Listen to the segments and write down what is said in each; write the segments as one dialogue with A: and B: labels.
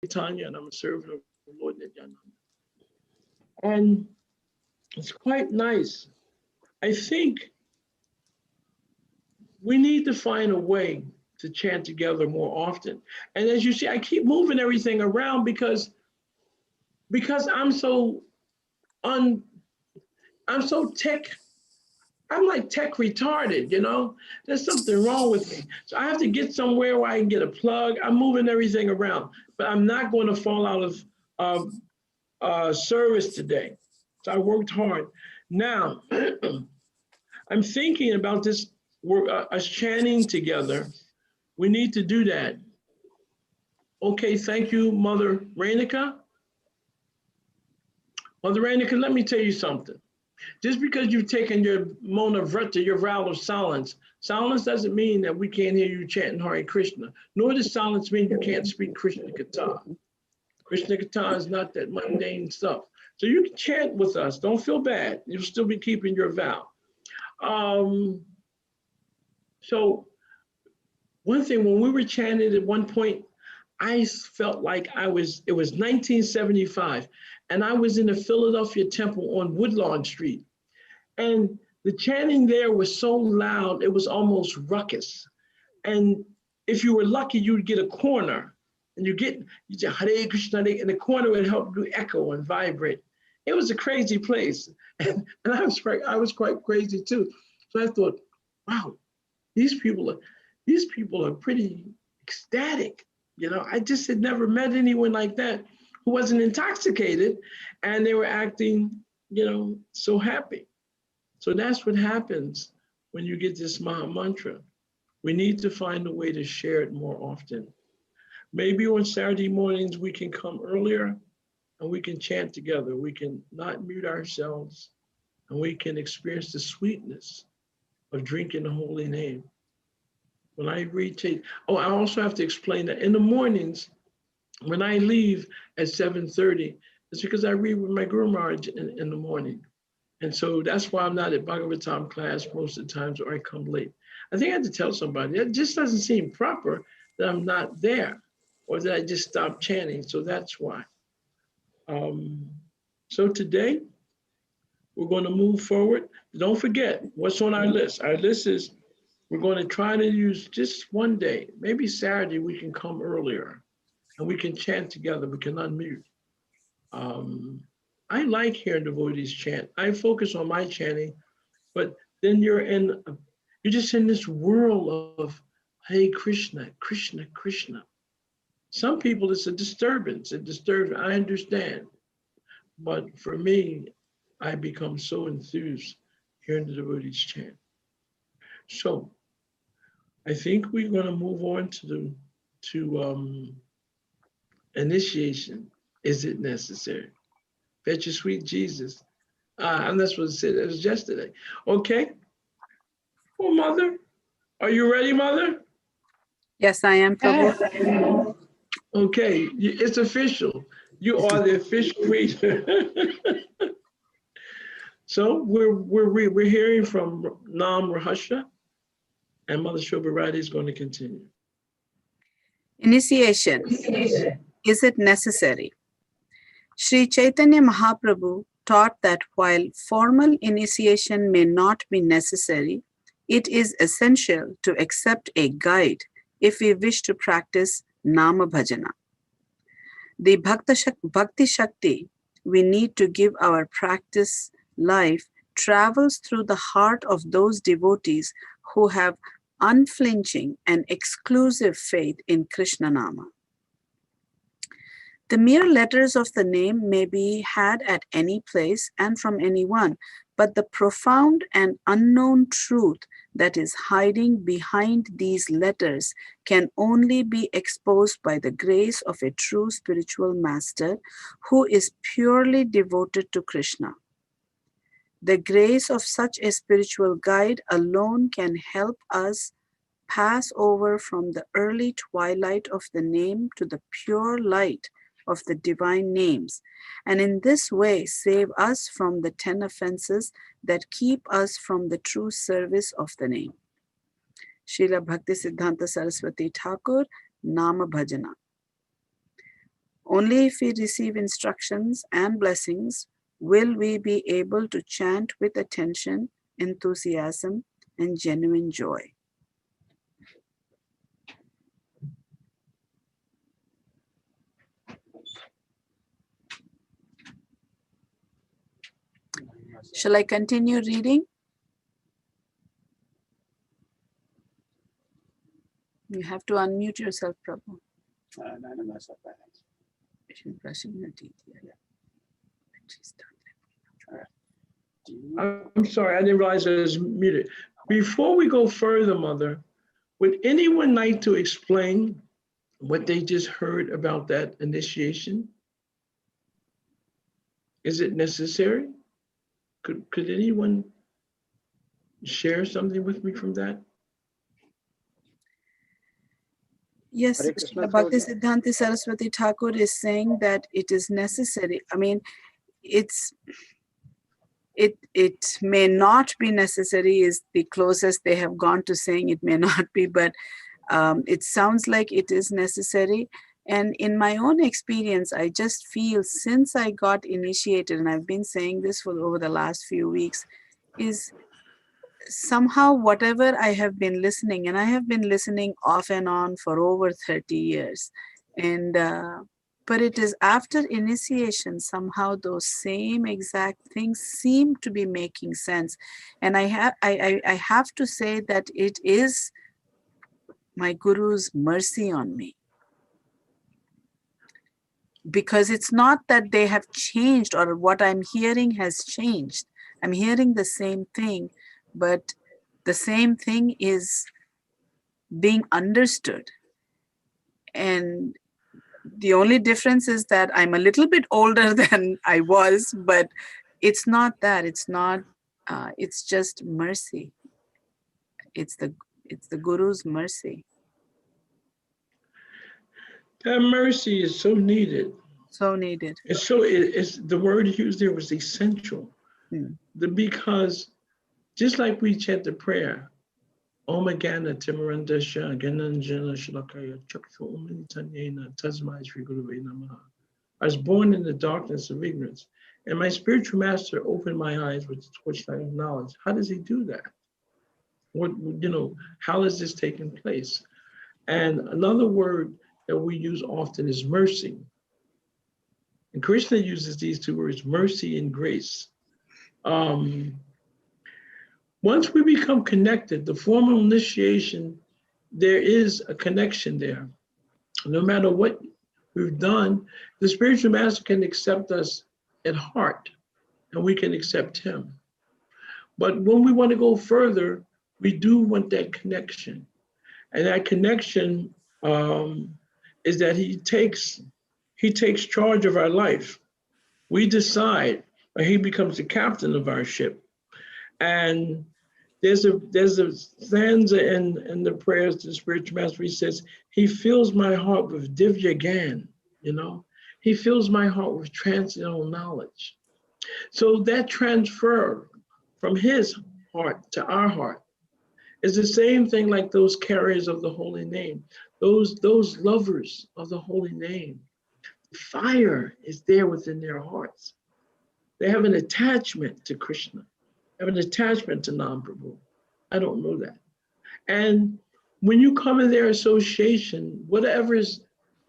A: Tanya, and I'm a servant of the Lord Nityananda. And it's quite nice. I think we need to find a way to chant together more often. And as you see, I keep moving everything around because I'm so I'm so I'm like tech retarded, you know? There's something wrong with me. So I have to get somewhere where I can get a plug. I'm moving everything around, but I'm not going to fall out of service today. So I worked hard. Now, I'm thinking about this, us chanting together. We need to do that. Okay, thank you, Mother Rainika. Mother Rainika, let me tell you something. Just because you've taken your Mona Vrata, your vow of silence, silence doesn't mean that we can't hear you chanting Hare Krishna, nor does silence mean you can't speak Krishna Katha. Krishna Katha is not that mundane stuff. So you can chant with us. Don't feel bad. You'll still be keeping your vow. So one thing, when we were chanting at one point, I felt like it was 1975, and I was in the Philadelphia Temple on Woodlawn Street. And the chanting there was so loud, it was almost ruckus. And if you were lucky, you'd get a corner, and you say Hare Krishna, and the corner would help you echo and vibrate. It was a crazy place, and I was quite crazy too. So I thought, wow, these people are pretty ecstatic. You know, I just had never met anyone like that who wasn't intoxicated, and they were acting, you know, so happy. So that's what happens when you get this Maha Mantra. We need to find a way to share it more often. Maybe on Saturday mornings we can come earlier and we can chant together. We can not mute ourselves, and we can experience the sweetness of drinking the holy name. When I retake, I also have to explain that in the mornings, when I leave at 7:30, it's because I read with my Guru Maharaj in the morning. And so that's why I'm not at Bhagavatam class most of the times, or I come late. I think I had to tell somebody, it just doesn't seem proper that I'm not there, or that I just stopped chanting. So that's why. So today, we're going to move forward. Don't forget what's on our list. Our list is, we're going to try to use just one day, maybe Saturday, we can come earlier and we can chant together. We can unmute. I like hearing devotees chant. I focus on my chanting, but then you're just in this world of Hare Krishna, Krishna, Krishna. Some people, it's a disturbance. It disturbs, I understand. But for me, I become so enthused hearing the devotees chant. So I think we're going to move on to initiation. Is it necessary? Fetch your sweet Jesus. I'm not supposed to say that. It was yesterday. Okay. Well, Mother, are you ready, Mother?
B: Yes, I am, Prabhu.
A: Okay, it's official. You are the official reader. So we're hearing from Nam Rahasya, and Mother Shobharati is going to continue.
B: Initiation. Is it necessary? Sri Chaitanya Mahaprabhu taught that while formal initiation may not be necessary, it is essential to accept a guide if we wish to practice Nama Bhajana. The Bhakti Shakti we need to give our practice life travels through the heart of those devotees who have unflinching and exclusive faith in Krishna Nama. The mere letters of the name may be had at any place and from anyone, but the profound and unknown truth that is hiding behind these letters can only be exposed by the grace of a true spiritual master who is purely devoted to Krishna. The grace of such a spiritual guide alone can help us pass over from the early twilight of the name to the pure light of the divine names, and in this way save us from the 10 offenses that keep us from the true service of the name. Srila Bhakti Siddhanta Saraswati Thakur, Nama Bhajana. Only if we receive instructions and blessings will we be able to chant with attention, enthusiasm, and genuine joy. Shall I continue reading? You have to unmute yourself, Prabhu. Brushing your teeth.
A: I'm sorry, I didn't realize I was muted. Before we go further, Mother, would anyone like to explain what they just heard about that initiation? Is it necessary? Could anyone share something with me from that?
B: Yes, Bhakti Siddhanti Saraswati Thakur is saying that it is necessary. I mean, it may not be necessary is the closest they have gone to saying it may not be, but it sounds like it is necessary. And in my own experience, I just feel since I got initiated, and I've been saying this for over the last few weeks, is somehow whatever I have been listening, and I have been listening off and on for over 30 years, and but it is after initiation somehow those same exact things seem to be making sense. And I have to say that it is my Guru's mercy on me, because it's not that they have changed or what I'm hearing has changed. I'm hearing the same thing, but the same thing is being understood. And the only difference is that I'm a little bit older than I was, but it's not that. It's not. It's just mercy. It's the Guru's mercy.
A: That mercy is so needed.
B: So needed.
A: It's the word used there was essential. Because just like we chant the prayer, Om Gana Timaranda Sha Gananjana Shalakaya Chakfu Umintanyena Tasmai Shri Guruve Namaha. I was born in the darkness of ignorance, and my spiritual master opened my eyes with the torchlight of knowledge. How does he do that? How is this taking place? And another word that we use often is mercy. And Krishna uses these two words, mercy and grace. Once we become connected, the formal initiation, there is a connection there. No matter what we've done, the spiritual master can accept us at heart, and we can accept him. But when we want to go further, we do want that connection. And that connection is that he takes charge of our life. We decide, or he becomes the captain of our ship. And there's a stanza in the prayers to the spiritual master. He says, he fills my heart with divya gyan, He fills my heart with transcendental knowledge. So that transfer from his heart to our heart is the same thing like those carriers of the holy name, those lovers of the holy name. Fire is there within their hearts. They have an attachment to Krishna, have an attachment to Nam Prabhu. I don't know that. And when you come in their association, whatever is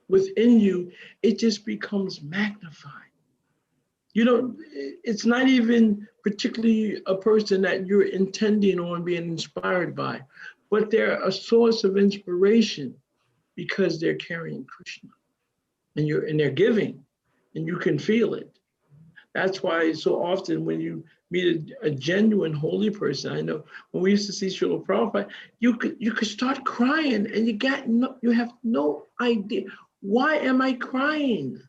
A: within you, it just becomes magnified. It's not even particularly a person that you're intending on being inspired by, but they're a source of inspiration because they're carrying Krishna, and they're giving, and you can feel it. That's why so often when you meet a genuine holy person, I know when we used to see Srila Prabhupada, you could start crying, and you have no idea, why am I crying?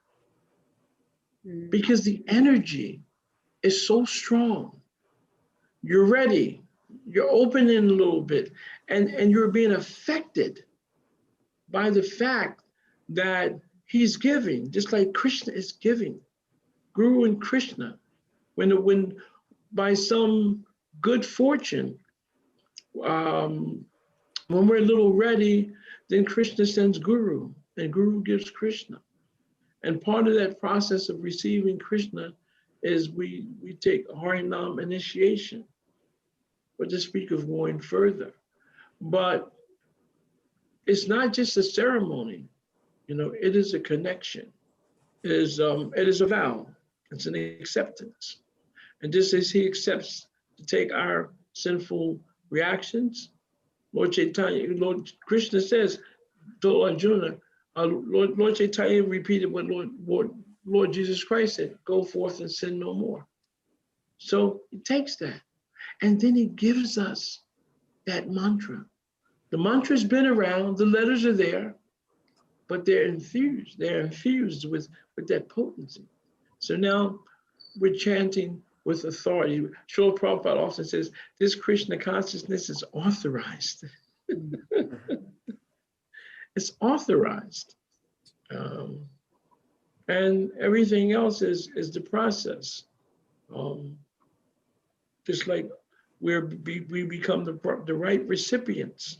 A: Because the energy is so strong. You're ready, you're opening a little bit, and you're being affected by the fact that he's giving, just like Krishna is giving. Guru and Krishna, when by some good fortune, when we're a little ready, then Krishna sends Guru, and Guru gives Krishna. And part of that process of receiving Krishna is we take Harinam initiation, but to speak of going further. But it's not just a ceremony, it is a connection. It is a vow. It's an acceptance. And just as he accepts to take our sinful reactions, Lord Chaitanya, Lord Krishna says to Arjuna, Lord Chaitanya repeated what Lord Jesus Christ said, go forth and sin no more. So he takes that. And then he gives us that mantra. The mantra's been around, the letters are there, but they're infused with that potency. So now we're chanting with authority. Srila Prabhupada often says, this Krishna consciousness is authorized. It's authorized. And everything else is the process. Just like we become the right recipients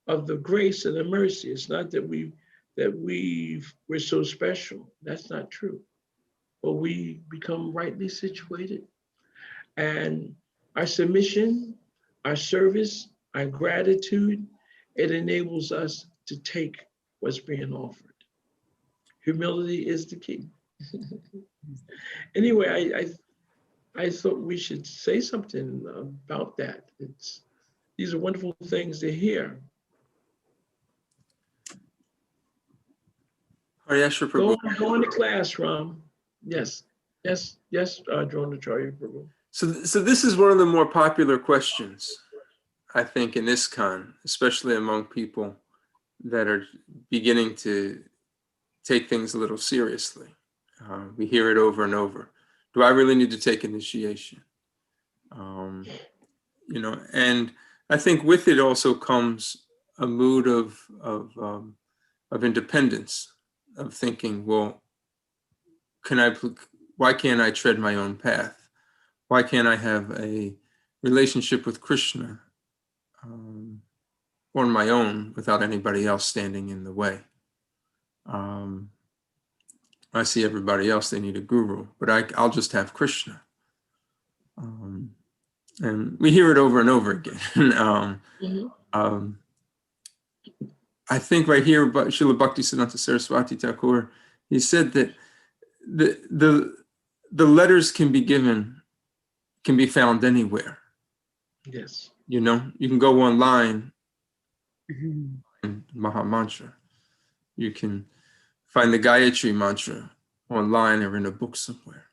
A: of the grace and the mercy. It's not that we're so special. That's not true. But we become rightly situated. And our submission, our service, our gratitude, it enables us to take what's being offered. Humility is the key. Anyway, I thought we should say something about that. These are wonderful things to hear.
C: Haryasva, Prabhu.
A: Go on to class, Ram. Yes, Dronacharya, Prabhu.
C: So this is one of the more popular questions, I think, in ISKCON, especially among people that are beginning to take things a little seriously. We hear it over and over. Do I really need to take initiation? And I think with it also comes a mood of independence, of thinking, well, why can't I tread my own path? Why can't I have a relationship with Krishna on my own without anybody else standing in the way? I see everybody else, they need a guru, but I'll just have Krishna. And we hear it over and over again. I think right here, Srila Bhaktisiddhanta Saraswati Thakur, he said that the letters can be found anywhere.
A: Yes.
C: You can go online and Maha Mantra. You can find the Gayatri Mantra online or in a book somewhere.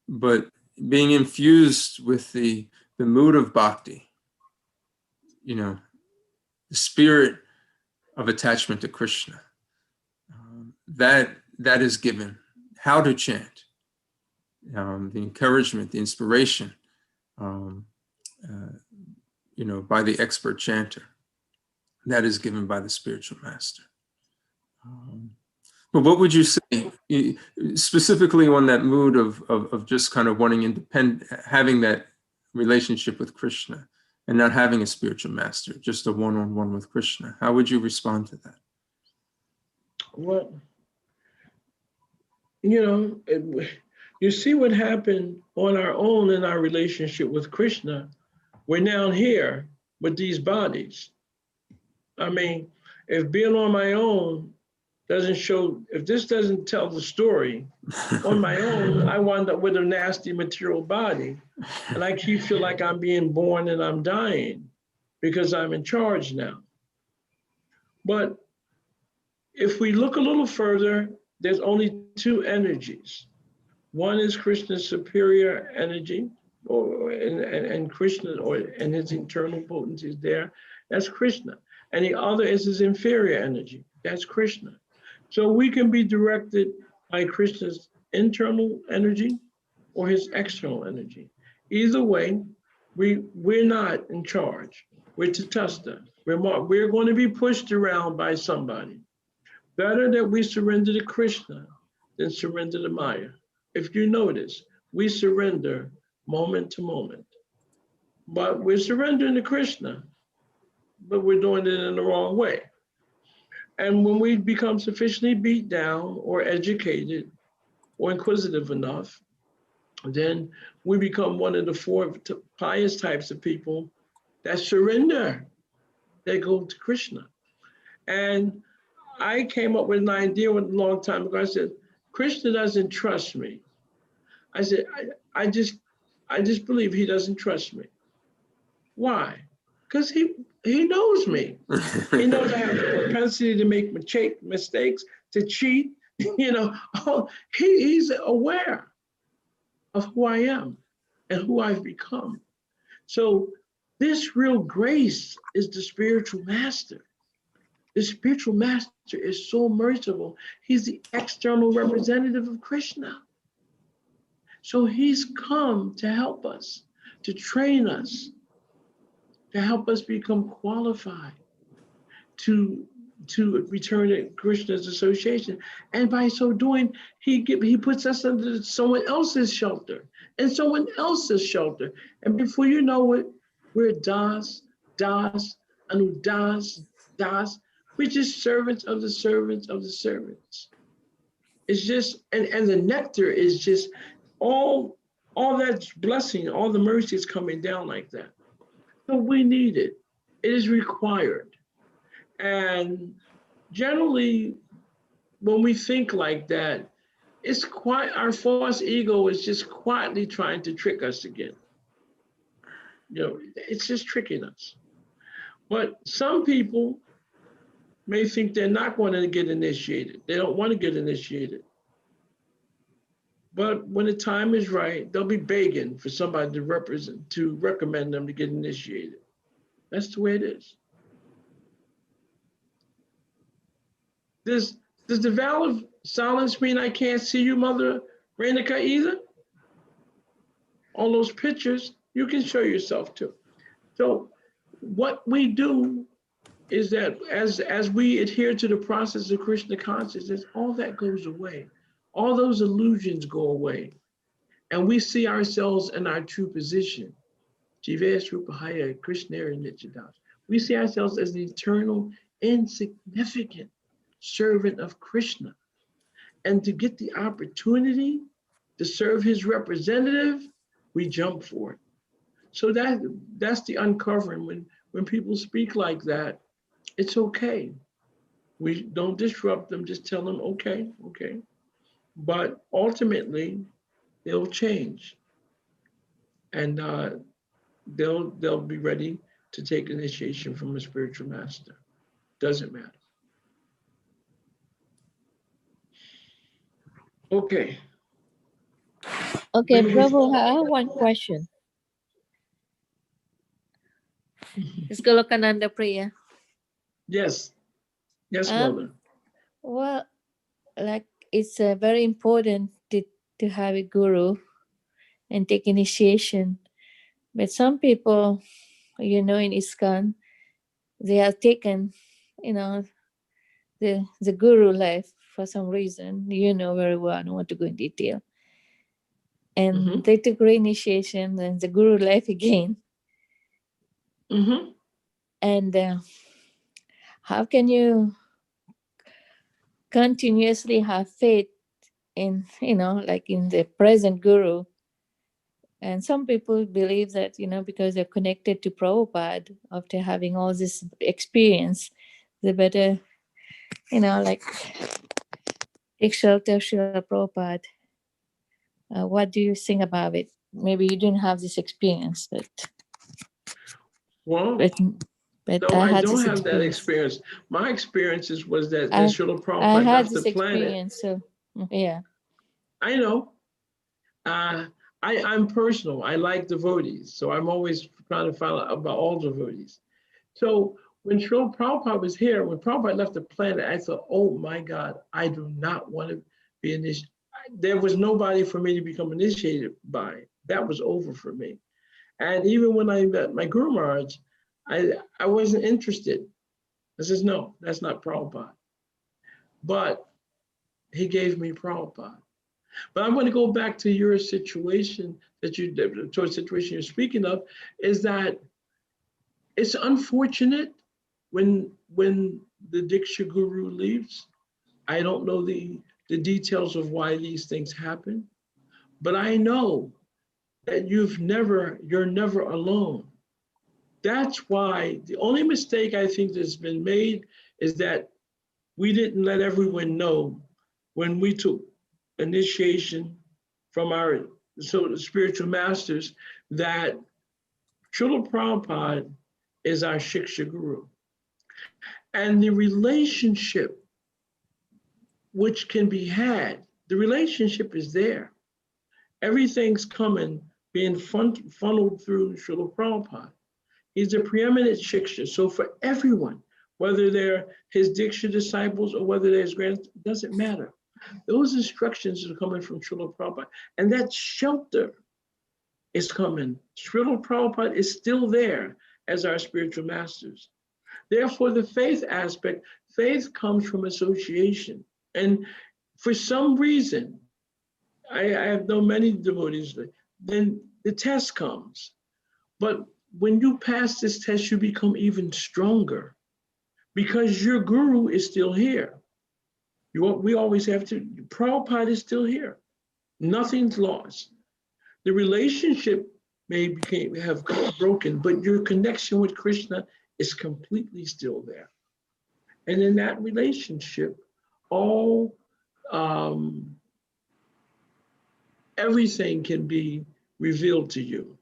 C: But being infused with the mood of bhakti, the spirit of attachment to Krishna, that is given. How to chant, the encouragement, the inspiration, by the expert chanter, that is given by the spiritual master. But what would you say, specifically on that mood of just kind of wanting having that relationship with Krishna and not having a spiritual master, just a one-on-one with Krishna? How would you respond to that?
A: Well, you see what happened on our own in our relationship with Krishna. We're now here with these bodies. I mean, if being on my own if this doesn't tell the story, on my own, I wind up with a nasty material body. And I feel like I'm being born and I'm dying because I'm in charge now. But if we look a little further, there's only two energies. One is Krishna's superior energy, and Krishna, and his internal potency is there. That's Krishna. And the other is his inferior energy. That's Krishna. So we can be directed by Krishna's internal energy or his external energy. Either way, we're not in charge. We're tatastha. We're going to be pushed around by somebody. Better that we surrender to Krishna than surrender to Maya. If you notice, we surrender moment to moment. But we're surrendering to Krishna, but we're doing it in the wrong way. And when we become sufficiently beat down or educated or inquisitive enough, then we become one of the four pious types of people that surrender. They go to Krishna. And I came up with an idea a long time ago. I said, Krishna doesn't trust me. I said, I just believe he doesn't trust me. Why? Because he knows me. He knows I have the propensity to make mistakes, to cheat. You know, he's aware of who I am and who I've become. So this real grace is the spiritual master. The spiritual master is so merciful. He's the external representative of Krishna. So he's come to help us, to train us, to help us become qualified to return to Krishna's association. And by so doing, he puts us under someone else's shelter and someone else's shelter. And before you know it, we're Das, Anudas, Das. We're just servants of the servants of the servants. It's just, and the nectar is just all that blessing, all the mercy is coming down like that. So we need it. It is required. And generally, when we think like that, it's quite, our false ego is just quietly trying to trick us again. You know, it's just tricking us. But some people may think they're not going to get initiated. They don't want to get initiated. But when the time is right, they'll be begging for somebody to recommend them to get initiated. That's the way it is. Does the vow of silence mean I can't see you, Mother Renika, either? All those pictures, you can show yourself too. So what we do is that as we adhere to the process of Krishna consciousness, all that goes away. All those illusions go away. And we see ourselves in our true position. Jivesrupahaya Krishnara Nityadasa. We see ourselves as the eternal, insignificant servant of Krishna. And to get the opportunity to serve his representative, we jump for it. So that's the uncovering. When people speak like that, it's okay. We don't disrupt them, just tell them, okay. But ultimately, they'll change. And they'll be ready to take initiation from a spiritual master. Doesn't matter. Okay.
D: Okay, Prabhu, I have one question. It's Golokananda Priya.
A: Yes, Mother.
D: Well, like it's very important to have a guru and take initiation. But some people, in ISKCON, they have taken, the guru life for some reason, very well, I don't want to go in detail. And they took re-initiation and the guru life again. And how can you continuously have faith in, like in the present guru? And some people believe that, because they're connected to Prabhupada after having all this experience, they better, like take shelter of Srila Prabhupada. What do you think about it? Maybe you didn't have this experience, but
A: Well,
D: but
A: no, I
D: had
A: don't
D: this
A: have that experience. My experiences was that Srila
D: I
A: Prabhupada
D: had
A: left
D: this
A: the planet.
D: experience, so yeah.
A: I know. I'm personal. I like devotees, so I'm always trying to find out about all devotees. So when Srila Prabhupada was here, when Prabhupada left the planet, I thought, oh my God, I do not want to be initiated. There was nobody for me to become initiated by. That was over for me. And even when I met my Guru Maharaj, I wasn't interested. I says, no, that's not Prabhupada. But he gave me Prabhupada. But I'm going to go back to your situation situation you're speaking of, is that it's unfortunate when the Diksha Guru leaves. I don't know the details of why these things happen, but I know that you're never alone. That's why the only mistake I think that's been made is that we didn't let everyone know when we took initiation from our spiritual masters that Srila Prabhupada is our Shiksha Guru. And the relationship which can be had, the relationship is there. Everything's being funneled through Srila Prabhupada. He's a preeminent Shiksha. So for everyone, whether they're his Diksha disciples or whether they're his grandsons, it doesn't matter. Those instructions are coming from Srila Prabhupada. And that shelter is coming. Srila Prabhupada is still there as our spiritual masters. Therefore, the faith aspect, faith comes from association. And for some reason, I have known many devotees, then the test comes. But when you pass this test, you become even stronger because your guru is still here. We always have to, Prabhupada is still here. Nothing's lost. The relationship may have broken, but your connection with Krishna is completely still there. And in that relationship, everything can be revealed to you.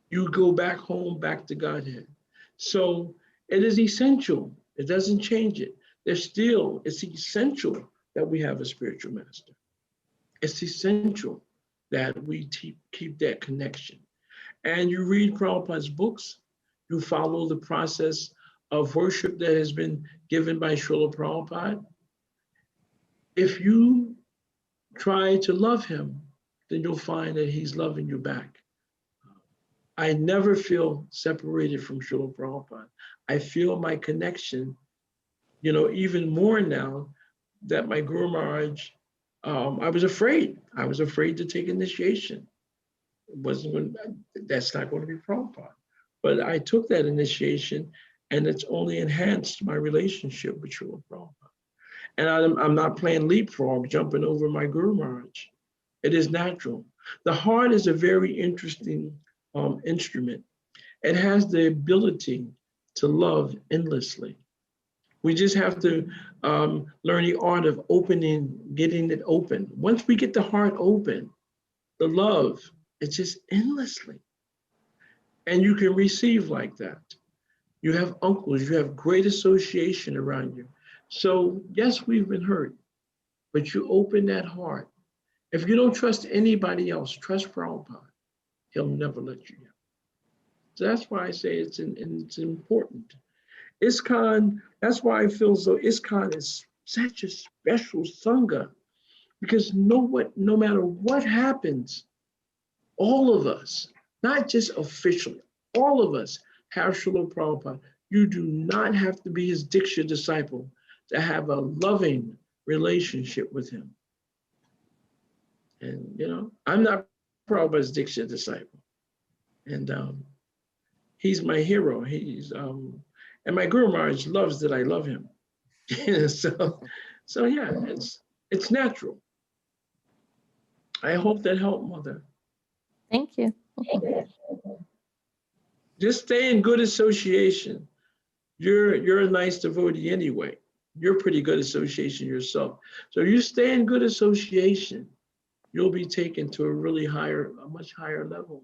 A: You go back home, back to Godhead. So it is essential. It doesn't change it. It's essential that we have a spiritual master. It's essential that we keep that connection. And you read Prabhupada's books, you follow the process of worship that has been given by Srila Prabhupada. If you try to love him, then you'll find that he's loving you back. I never feel separated from Srila Prabhupada. I feel my connection, even more now that my Guru Maharaj, I was afraid. I was afraid to take initiation. That's not going to be Prabhupada. But I took that initiation and it's only enhanced my relationship with Srila Prabhupada. And I'm not playing leapfrog, jumping over my Guru Maharaj. It is natural. The heart is a very interesting instrument. It has the ability to love endlessly. We just have to learn the art of getting it open. Once we get the heart open, the love, it's just endlessly. And you can receive like that. You have uncles, you have great association around you. So yes, we've been hurt, but you open that heart. If you don't trust anybody else, trust Prabhupada. He'll never let you down. So that's why I say it's important. ISKCON, that's why I feel so ISKCON is such a special Sangha, because no matter what happens, all of us, not just officially, all of us have Srila Prabhupada. You do not have to be his Diksha disciple to have a loving relationship with him. And I'm not Prabhupada's Diksha disciple. And he's my hero. And my Guru Maharaj loves that I love him. so yeah, it's natural. I hope that helped, Mother.
D: Thank you.
A: Just stay in good association. You're a nice devotee anyway. You're pretty good association yourself. So you stay in good association, you'll be taken to a much higher level,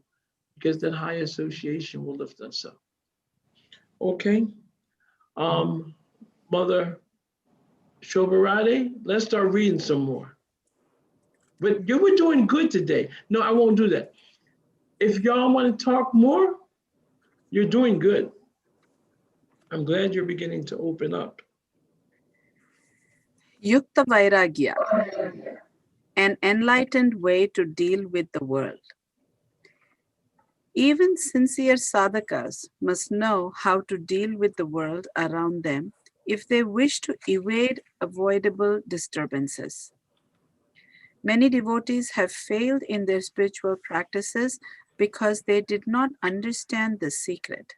A: because that high association will lift us up. Okay. Mother Shobharade, let's start reading some more. But you were doing good today. No, I won't do that. If y'all want to talk more, you're doing good. I'm glad you're beginning to open up.
B: Yukta Vairagya, an enlightened way to deal with the world. Even sincere sadhakas must know how to deal with the world around them if they wish to evade avoidable disturbances. Many devotees have failed in their spiritual practices because they did not understand the secret.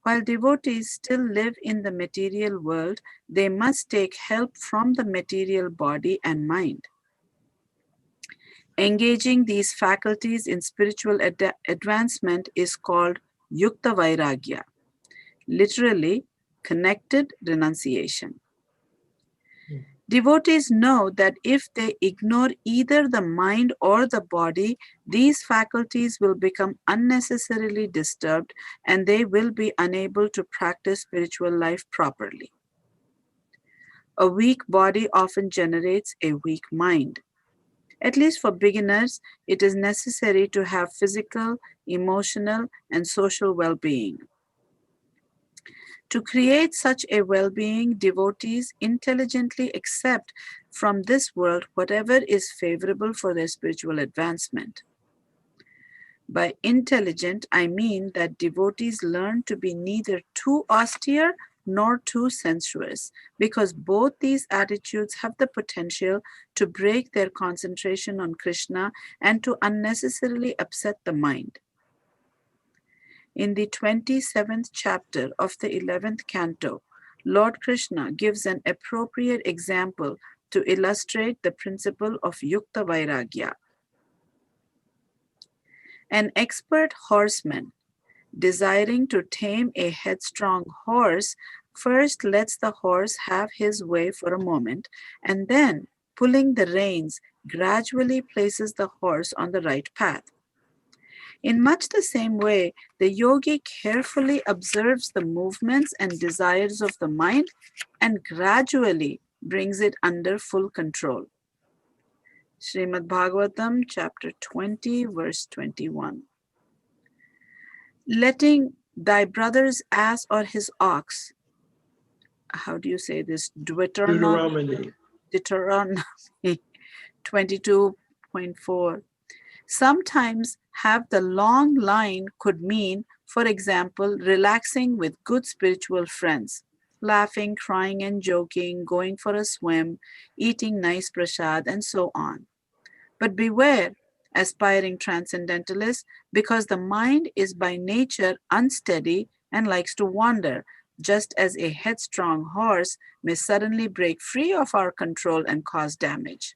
B: While devotees still live in the material world, they must take help from the material body and mind. Engaging these faculties in spiritual advancement is called Yukta Vairagya, literally connected renunciation. Devotees know that if they ignore either the mind or the body, these faculties will become unnecessarily disturbed and they will be unable to practice spiritual life properly. A weak body often generates a weak mind. At least for beginners, it is necessary to have physical, emotional, and social well-being. To create such a well-being, devotees intelligently accept from this world whatever is favorable for their spiritual advancement. By intelligent, I mean that devotees learn to be neither too austere nor too sensuous, because both these attitudes have the potential to break their concentration on Krishna and to unnecessarily upset the mind. In the 27th chapter of the 11th canto, Lord Krishna gives an appropriate example to illustrate the principle of Yukta Vairagya. An expert horseman, desiring to tame a headstrong horse, first lets the horse have his way for a moment, and then, pulling the reins, gradually places the horse on the right path. In much the same way, the yogi carefully observes the movements and desires of the mind and gradually brings it under full control. Srimad Bhagavatam, chapter 20, verse 21. Letting thy brother's ass or his ox, how do you say this? Deuteronomy 22.4. Sometimes have the long line could mean, for example, relaxing with good spiritual friends, laughing, crying, and joking, going for a swim, eating nice prasad, and so on. But beware, aspiring transcendentalists, because the mind is by nature unsteady and likes to wander, just as a headstrong horse may suddenly break free of our control and cause damage.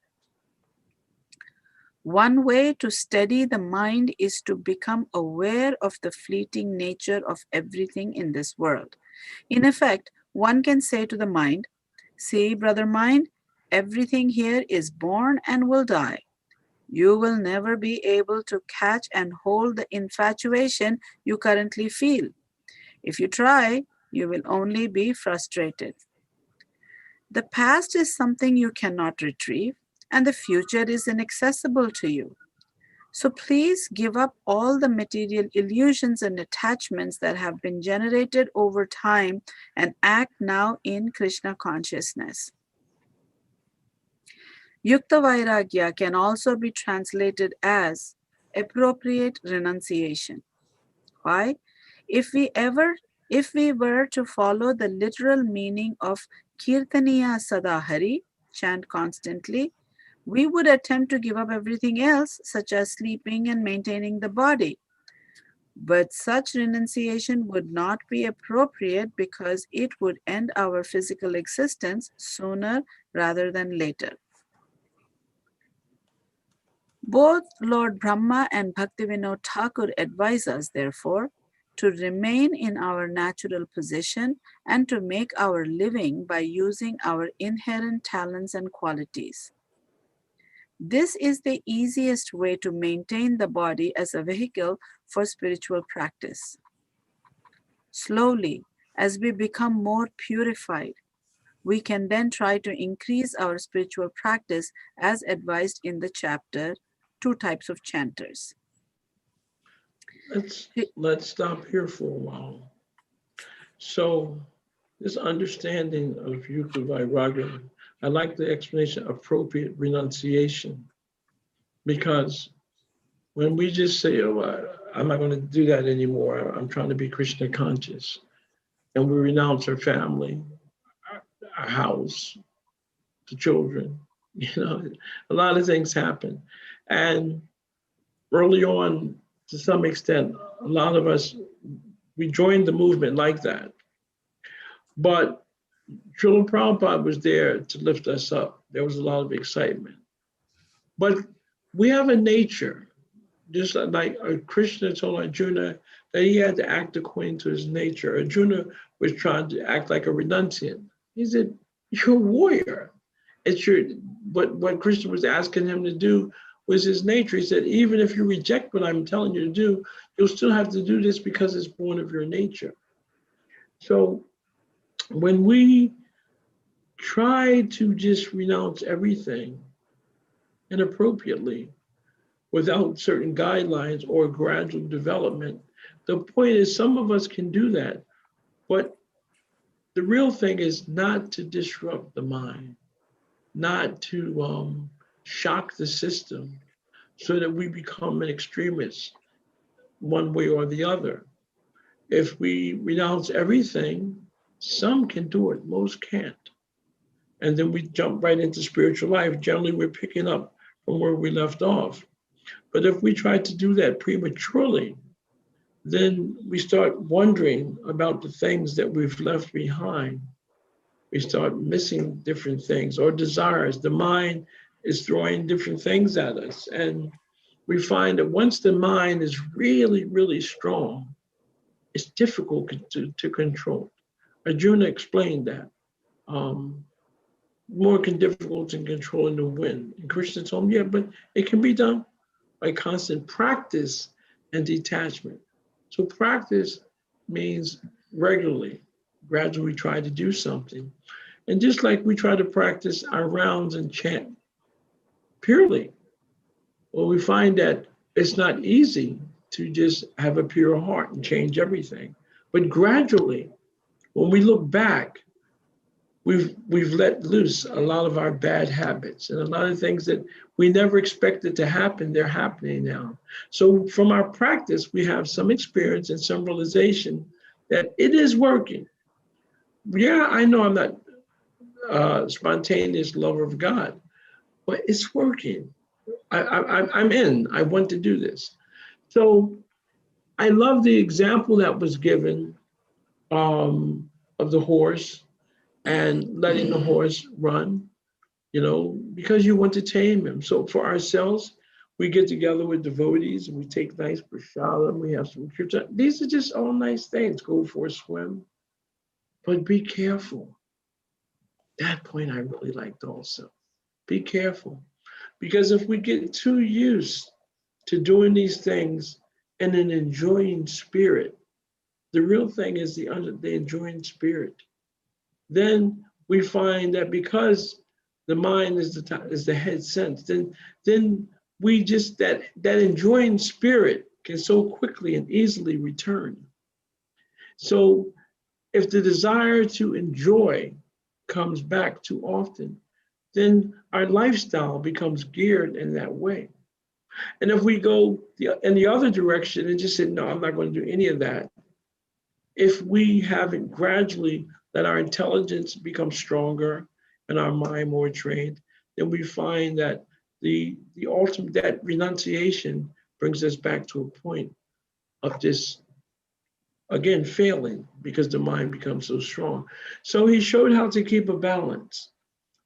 B: One way to steady the mind is to become aware of the fleeting nature of everything in this world. In effect, one can say to the mind, "See, brother mind, everything here is born and will die. You will never be able to catch and hold the infatuation you currently feel. If you try, you will only be frustrated. The past is something you cannot retrieve, and the future is inaccessible to you. So please give up all the material illusions and attachments that have been generated over time and act now in Krishna consciousness." Yukta Vairagya can also be translated as appropriate renunciation. Why? If we were to follow the literal meaning of Kirtaniya Sadahari, chant constantly, we would attempt to give up everything else, such as sleeping and maintaining the body. But such renunciation would not be appropriate because it would end our physical existence sooner rather than later. Both Lord Brahma and Bhaktivinoda Thakur advise us, therefore, to remain in our natural position and to make our living by using our inherent talents and qualities. This is the easiest way to maintain the body as a vehicle for spiritual practice. Slowly, as we become more purified, we can then try to increase our spiritual practice as advised in the chapter, 2 types of chanters.
A: Let's stop here for a while. So this understanding of Yukta Vairagya, I like the explanation, appropriate renunciation, because when we just say, "Oh, I'm not going to do that anymore. I'm trying to be Krishna conscious," and we renounce our family, our house, the children, a lot of things happen. And early on, to some extent, a lot of us, we joined the movement like that. But Srila Prabhupada was there to lift us up. There was a lot of excitement. But we have a nature, just like Krishna told Arjuna that he had to act according to his nature. Arjuna was trying to act like a renunciant. He said, you're a warrior. It's your, what Krishna was asking him to do was his nature. He said, even if you reject what I'm telling you to do, you'll still have to do this because it's born of your nature. So when we try to just renounce everything inappropriately without certain guidelines or gradual development, the point is some of us can do that, but the real thing is not to disrupt the mind, not to shock the system so that we become an extremist one way or the other. If we renounce everything, some can do it, most can't. And then we jump right into spiritual life. Generally, we're picking up from where we left off. But if we try to do that prematurely, then we start wondering about the things that we've left behind. We start missing different things or desires. The mind is throwing different things at us. And we find that once the mind is really, really strong, it's difficult to control. Arjuna explained that. More difficult in controlling the wind. And Krishna told him, yeah, but it can be done by constant practice and detachment. So practice means regularly, gradually try to do something. And just like we try to practice our rounds and chant purely, well, we find that it's not easy to just have a pure heart and change everything. But gradually, when we look back, we've let loose a lot of our bad habits and a lot of things that we never expected to happen, they're happening now. So from our practice, we have some experience and some realization that it is working. Yeah, I know I'm not a spontaneous lover of God, but it's working. I'm in, I want to do this. So I love the example that was given of the horse and letting the horse run, because you want to tame him. So for ourselves, we get together with devotees and we take nice prasada, we have some kirtan. These are just all nice things. Go for a swim, but be careful. That point I really liked also. Be careful, because if we get too used to doing these things in an enjoying spirit, the real thing is the enjoying spirit. Then we find that because the mind is the head sense, then we just that enjoying spirit can so quickly and easily return. So if the desire to enjoy comes back too often, then our lifestyle becomes geared in that way. And if we go in the other direction and just say, no, I'm not going to do any of that, if we haven't gradually let our intelligence become stronger and our mind more trained, then we find that the ultimate, that renunciation brings us back to a point of just, again, failing because the mind becomes so strong. So he showed how to keep a balance.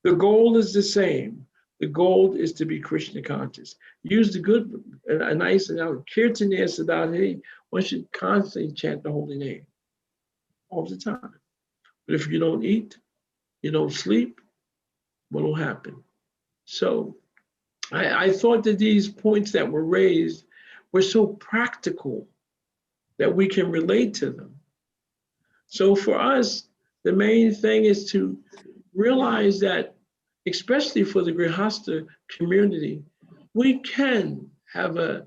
A: The goal is the same. The goal is to be Krishna conscious. Use the good, a nice analogy. Kirtaniya Sadhati, one should constantly chant the holy name all the time. But if you don't eat, you don't sleep, what will happen? So I thought that these points that were raised were so practical that we can relate to them. So for us, the main thing is to realize that, especially for the Grihastha community, we can have a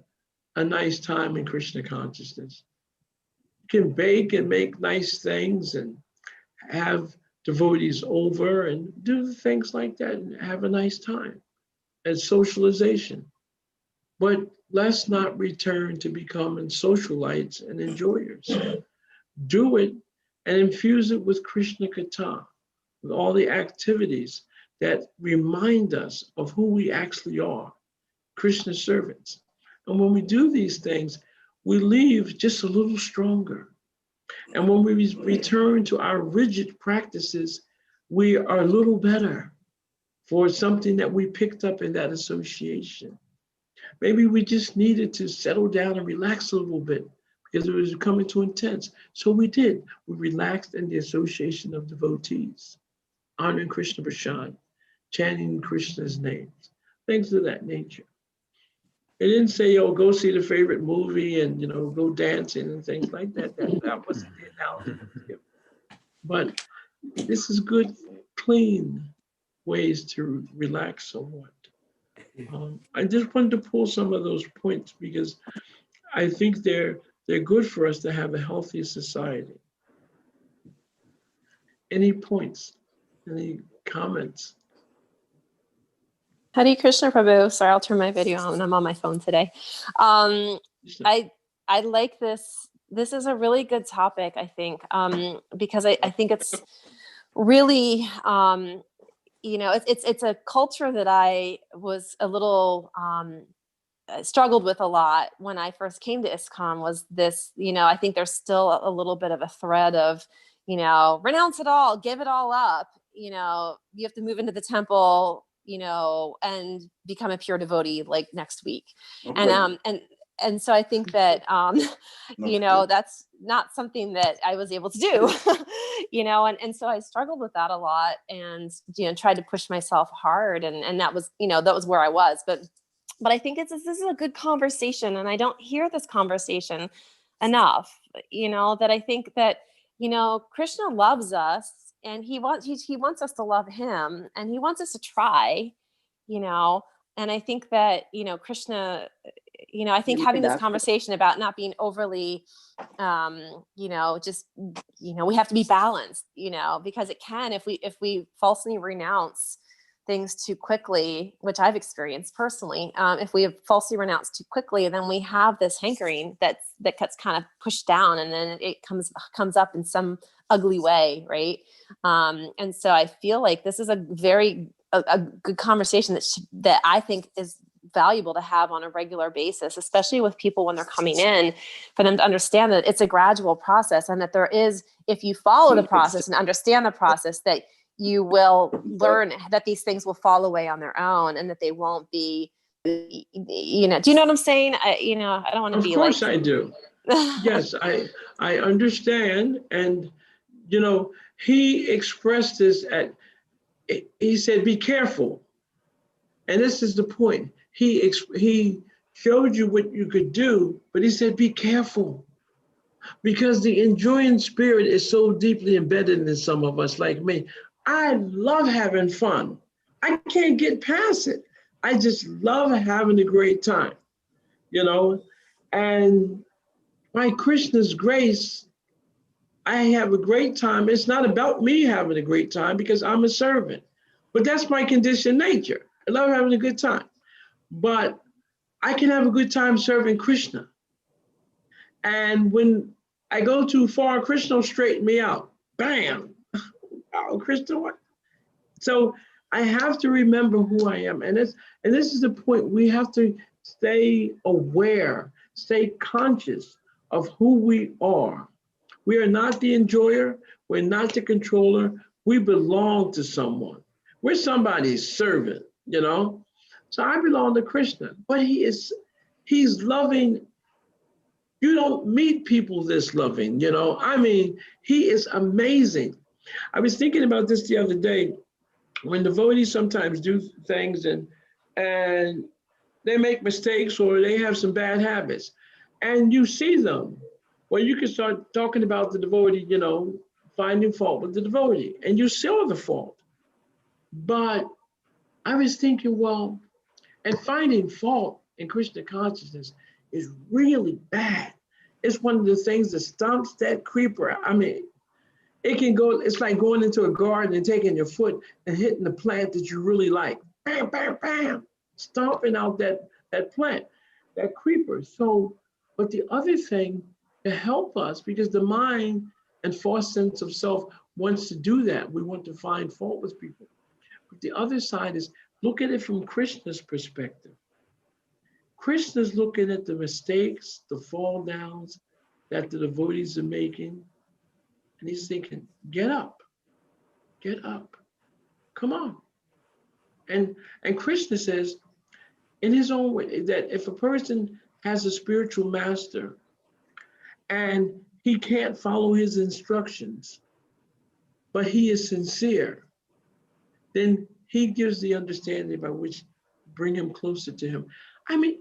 A: nice time in Krishna consciousness. You can bake and make nice things and have devotees over and do things like that and have a nice time as socialization. But let's not return to becoming socialites and enjoyers. Do it and infuse it with Krishna Katha, with all the activities that remind us of who we actually are, Krishna servants. And when we do these things, we leave just a little stronger. And when we return to our rigid practices, we are a little better for something that we picked up in that association. Maybe we just needed to settle down and relax a little bit because it was becoming too intense. So we did. We relaxed in the association of devotees, honoring Krishna Prasad, chanting Krishna's names, things of that nature. It didn't say, oh, go see the favorite movie and, go dancing and things like that. That wasn't the analogy I was given. But this is good, clean ways to relax somewhat. I just wanted to pull some of those points because I think they're good for us to have a healthy society. Any points? Any comments?
E: Hare Krishna, Prabhu. Sorry, I'll turn my video on. I'm on my phone today. I like this. This is a really good topic, I think, because I think it's really, it's a culture that I was a little struggled with a lot when I first came to ISKCON. Was this, I think there's still a little bit of a thread of, renounce it all, give it all up. You have to move into the temple, and become a pure devotee like next week. Okay. And so I think that, that's not something that I was able to do, and so I struggled with that a lot and, tried to push myself hard. And that was, that was where I was. But I think this is a good conversation, and I don't hear this conversation enough, that I think that, Krishna loves us. And he wants us to love him, and he wants us to try, and I think that, Krishna, I think having this conversation about not being overly, just, we have to be balanced, because it can, if we falsely renounce things too quickly, which I've experienced personally, if we have falsely renounced too quickly, then we have this hankering that gets kind of pushed down, and then it comes up in some ugly way, right? And so I feel like this is a very good conversation that I think is valuable to have on a regular basis, especially with people when they're coming in, for them to understand that it's a gradual process, and that there is, if you follow the process and understand the process, that you will learn that these things will fall away on their own, and that they won't be, do you know what I'm saying? I don't want to be like. Of course
A: I do. Yes, I understand. And, he expressed this he said, be careful. And this is the point. He showed you what you could do, but he said, be careful. Because the enjoying spirit is so deeply embedded in some of us, like me. I love having fun. I can't get past it. I just love having a great time, and by Krishna's grace, I have a great time. It's not about me having a great time because I'm a servant, but that's my conditioned nature. I love having a good time, but I can have a good time serving Krishna. And when I go too far, Krishna will straighten me out. Bam. Oh, Krishna, what? So I have to remember who I am. And this is the point. We have to stay aware, stay conscious of who we are. We are not the enjoyer. We're not the controller. We belong to someone. We're somebody's servant, So I belong to Krishna, but he's loving. You don't meet people this loving, he is amazing. I was thinking about this the other day, when devotees sometimes do things and they make mistakes or they have some bad habits, and you see them. Well, you can start talking about the devotee, finding fault with the devotee, and you saw the fault. But I was thinking, well, and finding fault in Krishna consciousness is really bad. It's one of the things that stomps that creeper. I mean, it can go, it's like going into a garden and taking your foot and hitting the plant that you really like. Bam, bam, bam, stomping out that plant, that creeper. So, but the other thing to help us, because the mind and false sense of self wants to do that. We want to find fault with people. But the other side is, look at it from Krishna's perspective. Krishna's looking at the mistakes, the fall downs that the devotees are making, And he's thinking, get up, come on. And Krishna says, in his own way, that if a person has a spiritual master and he can't follow his instructions, but he is sincere, then he gives the understanding by which bring him closer to him. I mean,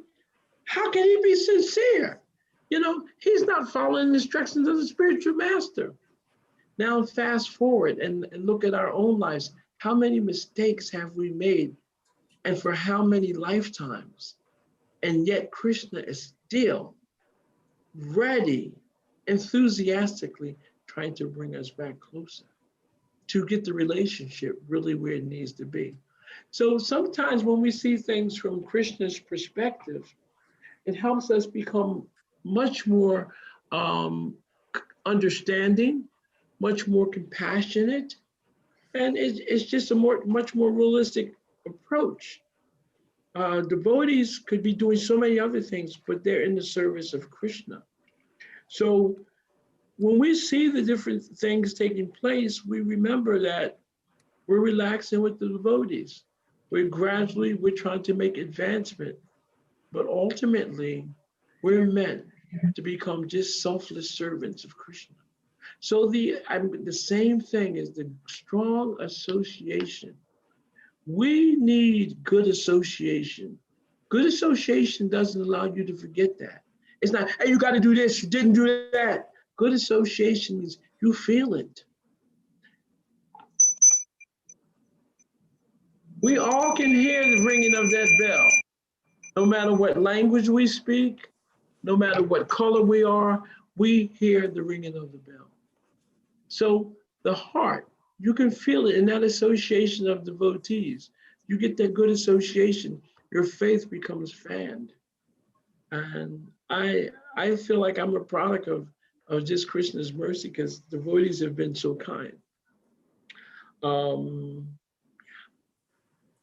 A: how can he be sincere? You know, he's not following the instructions of the spiritual master. Now fast forward and look at our own lives. How many mistakes have we made, and for how many lifetimes? And yet Krishna is still ready, enthusiastically trying to bring us back closer to get the relationship really where it needs to be. So sometimes when we see things from Krishna's perspective, it helps us become much more understanding, much more compassionate, and it's just a much more realistic approach. Devotees could be doing so many other things, but they're in the service of Krishna. So when we see the different things taking place, we remember that we're relaxing with the devotees. We're trying to make advancement, but ultimately we're meant to become just selfless servants of Krishna. So the same thing is the strong association. We need good association. Good association doesn't allow you to forget that. It's not, hey, you got to do this, you didn't do that. Good association means you feel it. We all can hear the ringing of that bell. No matter what language we speak, no matter what color we are, we hear the ringing of the bell. So the heart, you can feel it in that association of devotees. You get that good association, your faith becomes fanned. And I feel like I'm a product of just Krishna's mercy, because devotees have been so kind. I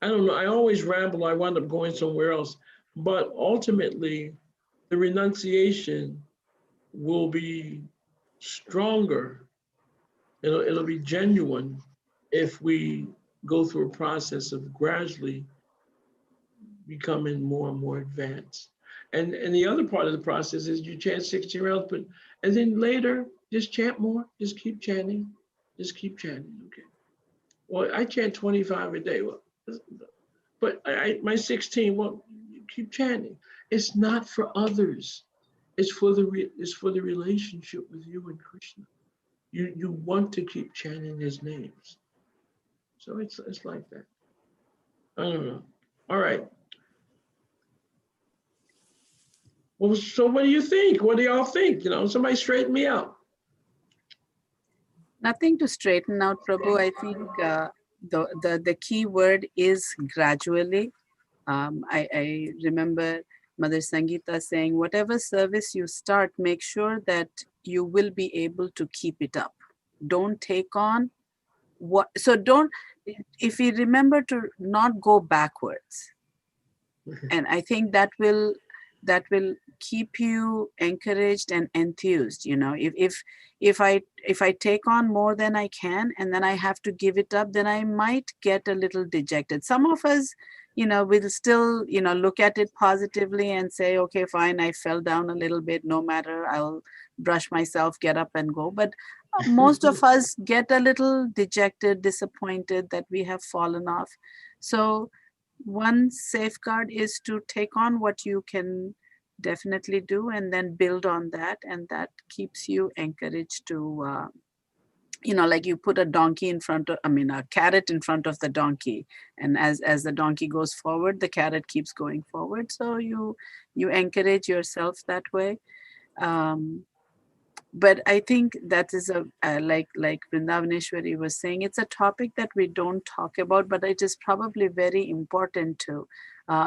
A: don't know, I always ramble, I wind up going somewhere else, but ultimately the renunciation will be stronger. It'll be genuine if we go through a process of gradually becoming more and more advanced. And the other part of the process is you chant 16 rounds, and then later just chant more, just keep chanting, okay. Well, I chant 25 a day, but my 16, well, you keep chanting. It's not for others. It's for the relationship with you and Krishna. You want to keep chanting his names. So it's like that. I don't know. All right. Well, so what do you think? What do y'all think? Somebody straighten me out.
B: Nothing to straighten out, Prabhu. I think the key word is gradually. I remember Mother Sangeeta saying, whatever service you start, make sure that you will be able to keep it up. Don't take on if you remember to not go backwards. And I think that will keep you encouraged and enthused. If I take on more than I can and then I have to give it up, then I might get a little dejected. Some of us, we'll still, look at it positively and say, okay, fine, I fell down a little bit, no matter, I'll brush myself, get up and go. But most of us get a little dejected, disappointed that we have fallen off. So one safeguard is to take on what you can definitely do and then build on that, and that keeps you encouraged to like you put a carrot in front of the donkey, and as the donkey goes forward, the carrot keeps going forward. So you encourage yourself that way. But I think that is like Vrindavaneshwari was saying, it's a topic that we don't talk about, but it is probably very important to,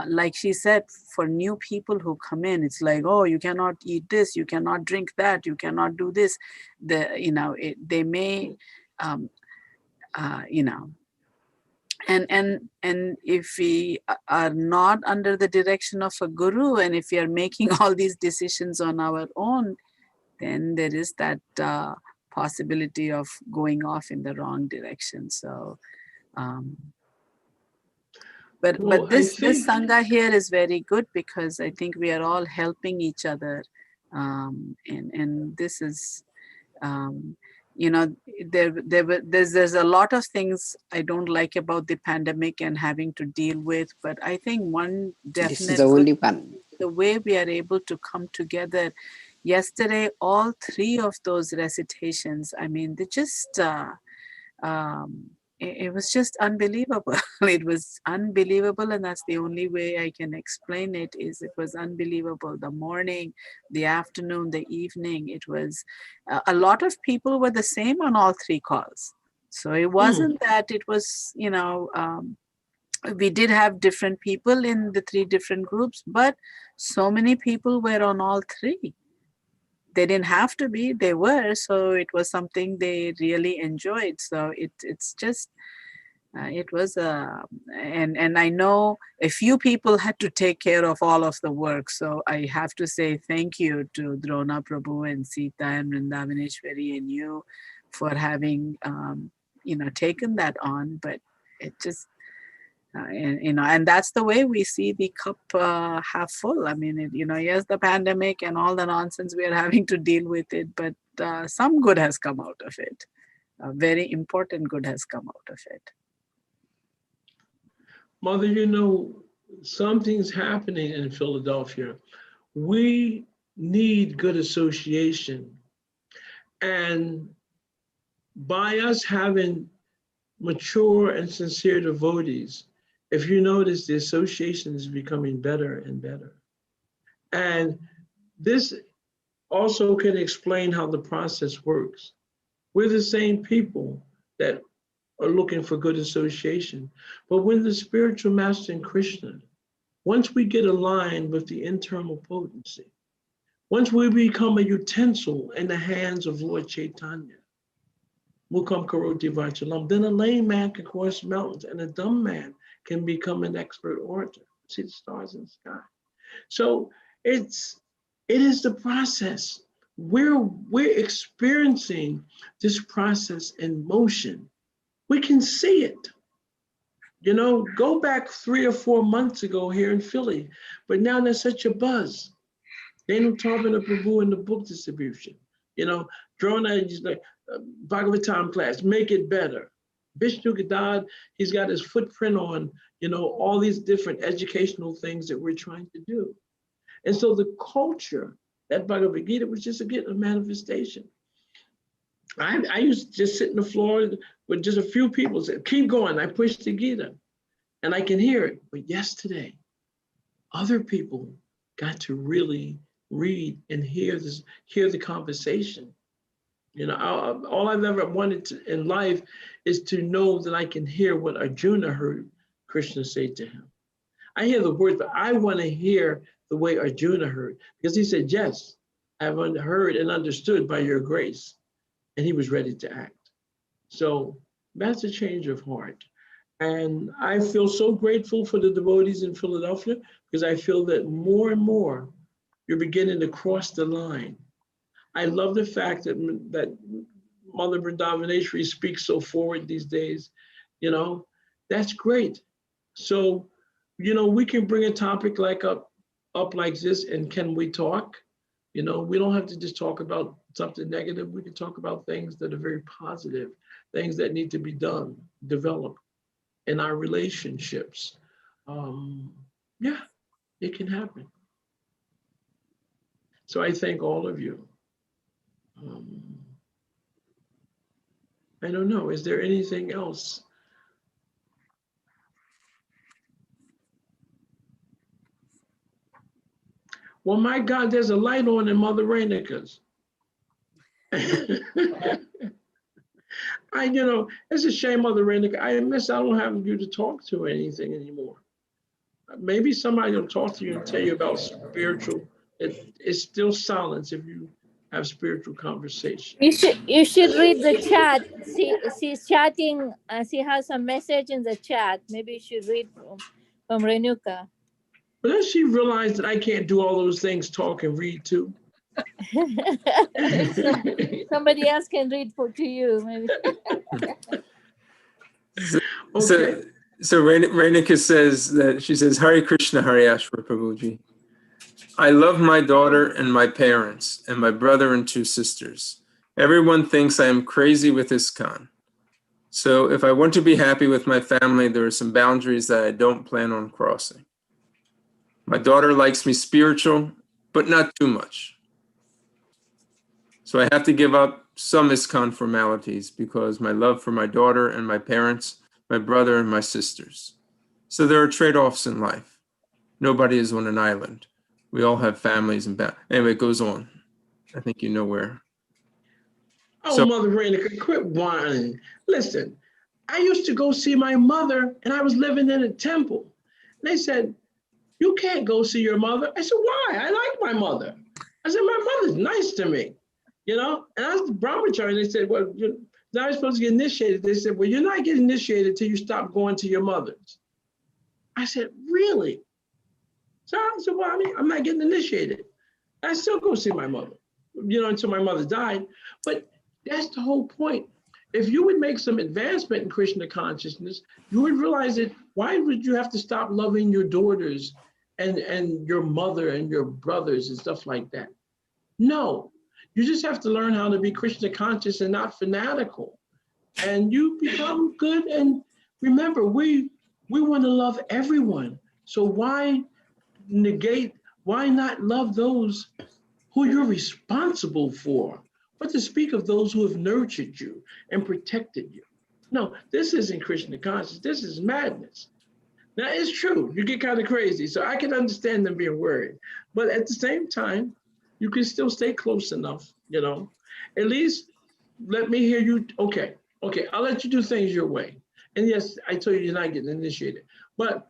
B: like she said, for new people who come in, it's like, oh, you cannot eat this, you cannot drink that, you cannot do this. They may, and if we are not under the direction of a guru, and if we are making all these decisions on our own, then there is that possibility of going off in the wrong direction. So, but
A: Well,
B: this Sangha here is very good because I think we are all helping each other. And this is, you know, there's a lot of things I don't like about the pandemic and having to deal with, but I think one
F: This is
B: definite
F: the only one.
B: the way we are able to come together. Yesterday, all three of those recitations, I mean, they just, it was just unbelievable. It was unbelievable, and that's the only way I can explain it. Is it was unbelievable. The morning, the afternoon, the evening. It was a lot of people were the same on all three calls. So it wasn't that it was, you know, we did have different people in the three different groups, but so many people were on all three. They didn't have to be, they were. So it was something they really enjoyed. So it's just, it was, and I know a few people had to take care of all of the work. So I have to say thank you to Drona Prabhu and Sita and Vrindavaneshwari and you for having, you know, taken that on. But it just, and, you know, and that's the way we see the cup half full. I mean, it, you know, yes, the pandemic and all the nonsense we are having to deal with it, but some good has come out of it. A very important good has come out of it.
A: Mother, you know, something's happening in Philadelphia. We need good association. And by us having mature and sincere devotees, if you notice, the association is becoming better and better. And this also can explain how the process works. We're the same people that are looking for good association. But when the spiritual master in Krishna, once we get aligned with the internal potency, once we become a utensil in the hands of Lord Chaitanya, Mukam Karoti Vachalam, then a lame man can cross mountains and a dumb man can become an expert orator. See the stars in the sky. So it is the process. We're experiencing this process in motion. We can see it. You know, go back 3 or 4 months ago here in Philly, but now there's such a buzz. They don't talk about Prabhu in the book distribution. You know, Drona is like Bhagavatam class, make it better. Vishnu Gadad, he's got his footprint on, you know, all these different educational things that we're trying to do. And so the culture, that Bhagavad Gita was just a manifestation. I used to just sit in the floor with just a few people, say, keep going. I push the Gita and I can hear it. But yesterday, other people got to really read and hear the conversation. You know, all I've ever wanted in life is to know that I can hear what Arjuna heard Krishna say to him. I hear the words, but I want to hear the way Arjuna heard, because he said, yes, I've heard and understood by your grace. And he was ready to act. So that's a change of heart. And I feel so grateful for the devotees in Philadelphia, because I feel that more and more you're beginning to cross the line. I love the fact that Mother Vrindavaneshwari speaks so forward these days. You know, that's great. So, you know, we can bring a topic like up like this, and can we talk? You know, we don't have to just talk about something negative. We can talk about things that are very positive, things that need to be done, developed in our relationships. Yeah, it can happen. So I thank all of you. I don't know, is there anything else? Well, my God, there's a light on in Mother Rainica's. You know, it's a shame, Mother Rainica. I don't have you to talk to or anything anymore. Maybe somebody will talk to you and tell you about spiritual. It's still silence if you have spiritual conversation.
D: You should read the chat. She's chatting. She has a message in the chat. Maybe you should read from Renuka.
A: But then she realized that I can't do all those things, talk and read too.
D: Somebody else can read to you, maybe.
A: Okay.
C: So Renika says that she says, Hare Krishna, Haryasva, Prabhuji. I love my daughter and my parents and my brother and 2 sisters. Everyone thinks I am crazy with ISKCON. So if I want to be happy with my family, there are some boundaries that I don't plan on crossing. My daughter likes me spiritual, but not too much. So I have to give up some ISKCON formalities because my love for my daughter and my parents, my brother and my sisters. So there are trade-offs in life. Nobody is on an island. We all have families and anyway, it goes on. I think you know where.
A: Oh, Mother Renika, quit whining. Listen, I used to go see my mother and I was living in a temple. They said, you can't go see your mother. I said, why? I like my mother. I said, my mother's nice to me, you know? And I was brahmachari, and they said, well, you're not supposed to get initiated. They said, well, you're not getting initiated till you stop going to your mother's. I said, really? So I said, well, I mean, I'm not getting initiated. I still go see my mother, you know, until my mother died. But that's the whole point. If you would make some advancement in Krishna consciousness, you would realize that why would you have to stop loving your daughters and your mother and your brothers and stuff like that? No, you just have to learn how to be Krishna conscious and not fanatical. And you become good. And remember, we want to love everyone. So why not love those who you're responsible for? But to speak of those who have nurtured you and protected you. No, this isn't Krishna conscious. This is madness. Now, it's true. You get kind of crazy. So I can understand them being worried. But at the same time, you can still stay close enough, you know. At least let me hear you. Okay, I'll let you do things your way. And yes, I told you you're not getting initiated. But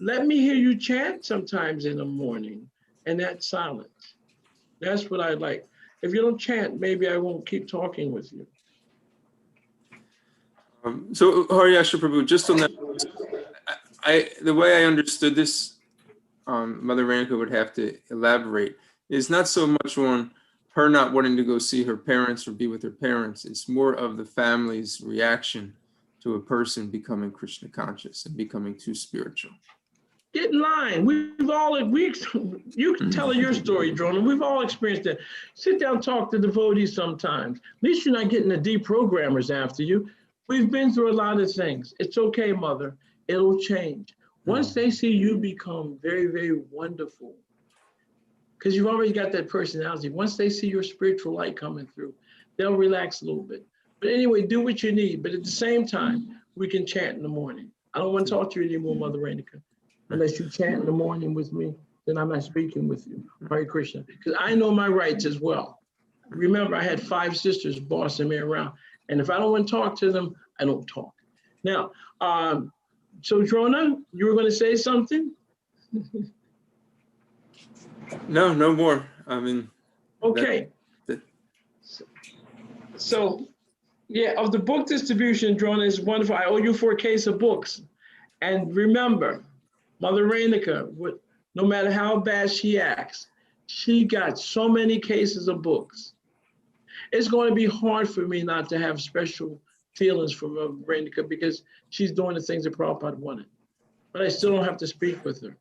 A: let me hear you chant sometimes in the morning. And that's silence. That's what I like. If you don't chant, maybe I won't keep talking with you.
C: So Haryasva Prabhu, just on that, the way I understood this, Mother Renika would have to elaborate, is not so much on her not wanting to go see her parents or be with her parents. It's more of the family's reaction to a person becoming Krishna conscious and becoming too spiritual.
A: Get in line. You can tell your story, Drona. We've all experienced that. Sit down, talk to devotees sometimes. At least you're not getting the deprogrammers after you. We've been through a lot of things. It's okay, Mother. It'll change. Once they see you become very, very wonderful, because you've already got that personality. Once they see your spiritual light coming through, they'll relax a little bit. But anyway, do what you need. But at the same time, we can chant in the morning. I don't want to talk to you anymore, Mother Renika. Unless you chant in the morning with me, then I'm not speaking with you. Hare Krishna. Because I know my rights as well. Remember, I had 5 sisters bossing me around. And if I don't want to talk to them, I don't talk. Now, so Drona, you were going to say something?
C: No more. I mean.
A: Okay. So, yeah, of the book distribution, Drona is wonderful. I owe you for a case of books. And remember, Mother Renika, no matter how bad she acts, she got so many cases of books. It's going to be hard for me not to have special feelings for Mother Renika because she's doing the things that Prabhupada wanted. But I still don't have to speak with her.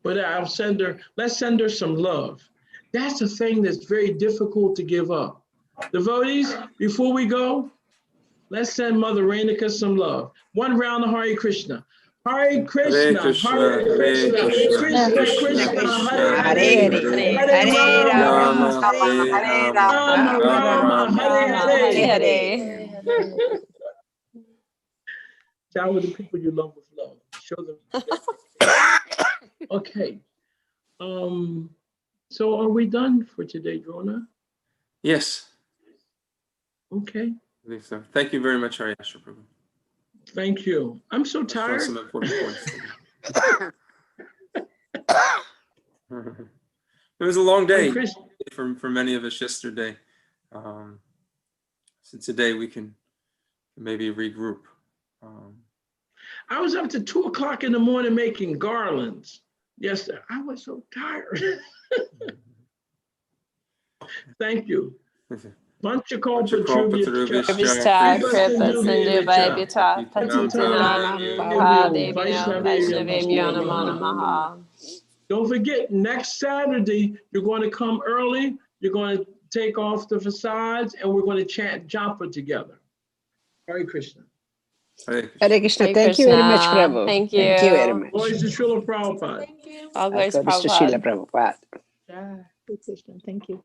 A: But let's send her some love. That's the thing that's very difficult to give up. Devotees, before we go, let's send Mother Renika some love. One round of Hare Krishna. Hare Krishna, Hare Krishna, Krishna Krishna, Hare Hare, Hare Rama, Rama Rama, Hare Hare. Shower the people you love with love. Show them. Okay. So are we done for today, Drona?
C: Yes.
A: Okay.
C: I believe so. Thank you very much, Haryasva Prabhu.
A: Thank you. I'm so tired.
C: Some important points. It was a long day for many of us yesterday. So today we can maybe regroup.
A: I was up to 2 o'clock in the morning making garlands. Yes, sir. I was so tired. Thank you. Panchakopa
C: Panchakopa
A: Trubhya
E: Vishta
A: Kripa
E: Kripa
A: Sindhu
E: Sindhu Bhavita
A: Patitanam
E: Patitanam
A: Pavanebhyo
E: Padevinam
A: Vaishnavebhyo
E: Vaishnavebhyo
A: Namo
E: Namo
A: Namaha.
E: Namaha.
A: Don't forget, next Saturday, you're going to come early. You're going to take off the facades and we're going to chant Japa together. Hare Krishna.
C: Hare Krishna.
F: Hare Krishna.
E: Hare
F: Thank you very much,
E: Krishna.
F: Prabhu.
E: Thank
F: Thank you very
E: you.
F: much.
A: Glory to Srila Prabhupada.
E: All
F: All
E: glories to
F: glories to Srila
E: Prabhupada.
F: Prabhupada.
D: Hare Krishna. Thank you.